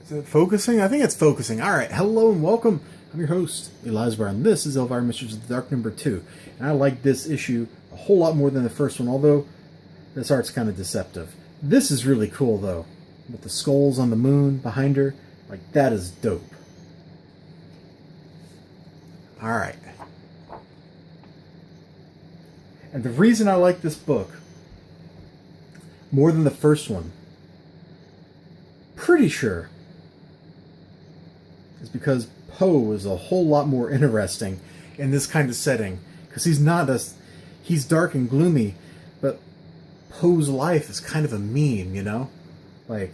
Is it focusing? I think it's focusing. All right. Hello and welcome. I'm your host, Elizibar, and this is Elvira Mysteries of the Dark #2. And I like this issue a whole lot more than the first one, although this art's kind of deceptive. This is really cool, though, with the skulls on the moon behind her. Like, that is dope. All right. And the reason I like this book more than the first one, pretty sure, is because Poe is a whole lot more interesting in this kind of setting. Because he's dark and gloomy, but Poe's life is kind of a meme, you know? Like,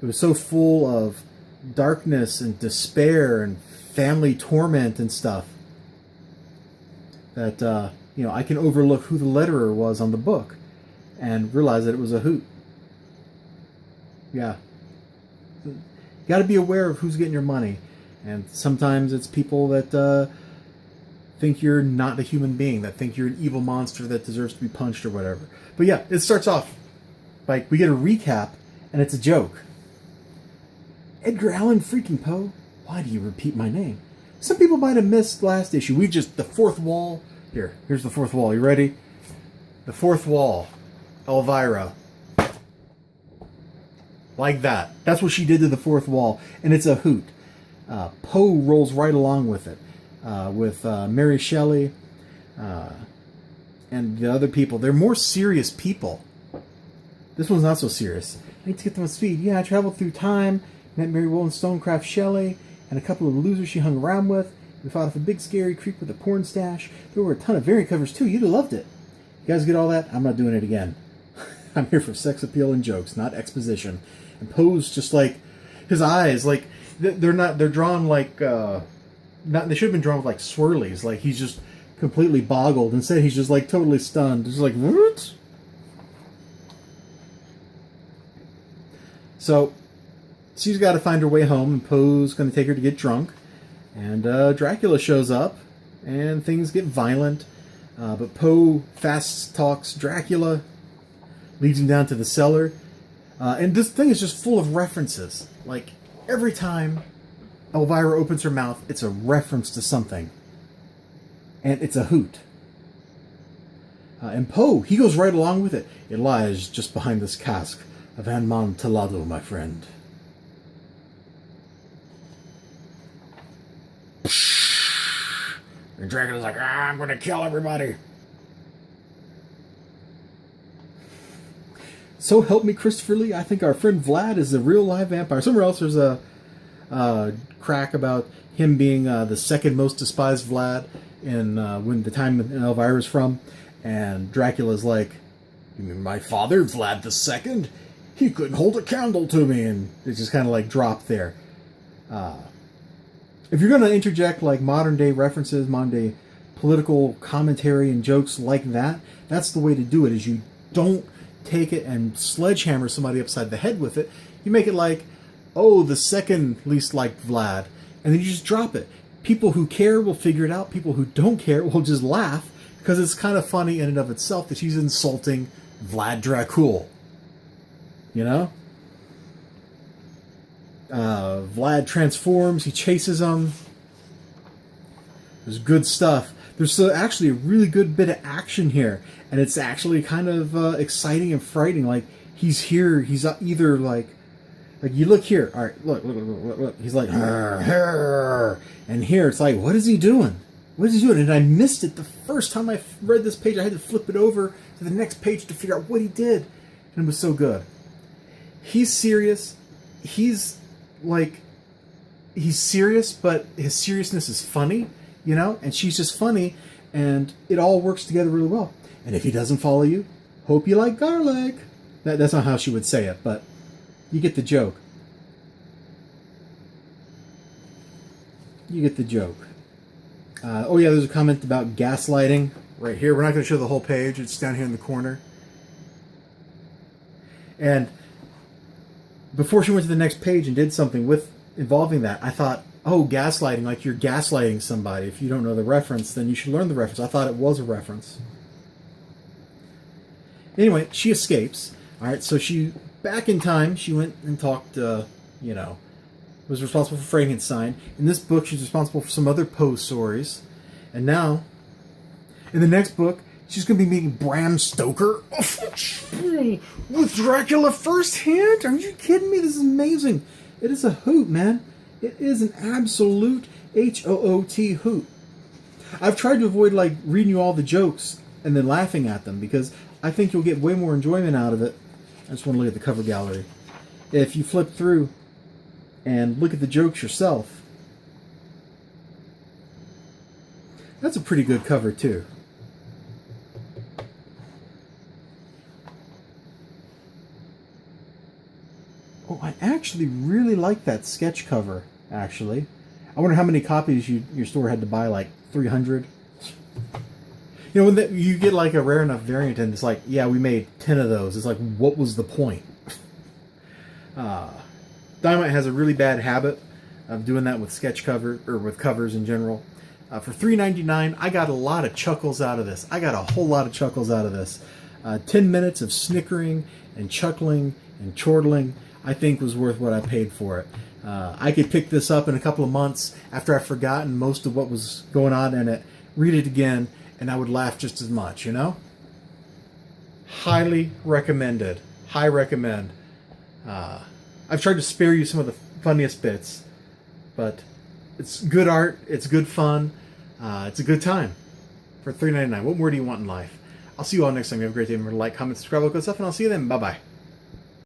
it was so full of darkness and despair and family torment and stuff that, I can overlook who the letterer was on the book and realize that it was a hoot. Yeah. You got to be aware of who's getting your money. And sometimes it's people that think you're not a human being, that think you're an evil monster that deserves to be punched or whatever. But yeah, it starts off like we get a recap, and it's a joke. Edgar Allan freaking Poe, why do you repeat my name? Some people might have missed last issue. The fourth wall. Here's the fourth wall. You ready? The fourth wall. Elvira. Like that. That's what she did to the fourth wall. And it's a hoot. Poe rolls right along with it. With Mary Shelley and the other people. They're more serious people. This one's not so serious. I need to get to my speed. Yeah, I traveled through time, met Mary Wollstonecraft Shelley, and a couple of losers she hung around with. We fought off a big scary creek with a porn stash. There were a ton of variant covers too. You'd have loved it. You guys get all that? I'm not doing it again. I'm here for sex appeal and jokes, not exposition. And Poe's just like, his eyes, like, they're drawn like, they should have been drawn with like swirlies. Like, he's just completely boggled. Instead, he's just like totally stunned. Just like, what? So, she's got to find her way home, and Poe's going to take her to get drunk. And Dracula shows up, and things get violent. But Poe fast talks Dracula, leads him down to the cellar. And this thing is just full of references. Like, every time Elvira opens her mouth, it's a reference to something. And it's a hoot. And Poe, he goes right along with it. It lies just behind this cask of Amontillado, my friend. And Dracula's like, I'm going to kill everybody. So help me, Christopher Lee. I think our friend Vlad is a real live vampire. Somewhere else there's a crack about him being the second most despised Vlad in when the time Elvira's from. And Dracula's like, you mean my father, Vlad II? He couldn't hold a candle to me. And it's just kind of like dropped there. If you're going to interject like modern day references, modern day political commentary and jokes like that, that's the way to do it. Is you don't take it and sledgehammer somebody upside the head with it. You make it like, oh, the second least liked Vlad, and then you just drop it. People who care will figure it out. People who don't care will just laugh because it's kind of funny in and of itself that she's insulting Vlad Dracul. You know? Vlad transforms. He chases him. There's good stuff. There's actually a really good bit of action here, and it's actually kind of exciting and frightening. Like, he's here. He's either like you look here. All right, look. He's like, "Arr, arr." And here it's like, what is he doing? What is he doing? And I missed it the first time I read this page. I had to flip it over to the next page to figure out what he did, and it was so good. He's serious. He's serious, but his seriousness is funny, you know? And she's just funny, and it all works together really well. And if he doesn't follow you, hope you like garlic. That's not how she would say it, but you get the joke. You get the joke. Oh yeah, there's a comment about gaslighting right here. We're not going to show the whole page. It's down here in the corner. And before she went to the next page and did something involving that, I thought, oh, gaslighting, like you're gaslighting somebody. If you don't know the reference, then you should learn the reference. I thought it was a reference. Anyway, she escapes. All right, so back in time, she went and talked to, was responsible for Frankenstein. In this book, she's responsible for some other Poe stories. And now, in the next book, she's going to be meeting Bram Stoker with Dracula firsthand. Are you kidding me? This is amazing. It is a hoot, man. It is an absolute H-O-O-T hoot. I've tried to avoid like reading you all the jokes and then laughing at them because I think you'll get way more enjoyment out of it. I just want to look at the cover gallery. If you flip through and look at the jokes yourself, that's a pretty good cover too. Oh, I actually really like that sketch cover, actually. I wonder how many copies your store had to buy, like 300? You know, when you get like a rare enough variant and it's like, yeah, we made 10 of those. It's like, what was the point? Dynamite has a really bad habit of doing that with sketch cover, or with covers in general. For $3.99, I got a lot of chuckles out of this. I got a whole lot of chuckles out of this. 10 minutes of snickering and chuckling and chortling, I think was worth what I paid for it. I could pick this up in a couple of months after I've forgotten most of what was going on in it, read it again, and I would laugh just as much, you know? Highly recommended. High recommend. I've tried to spare you some of the funniest bits, but it's good art, it's good fun, it's a good time for $3.99. What more do you want in life? I'll see you all next time. You have a great day. Remember to like, comment, subscribe, all that good stuff, and I'll see you then. Bye-bye.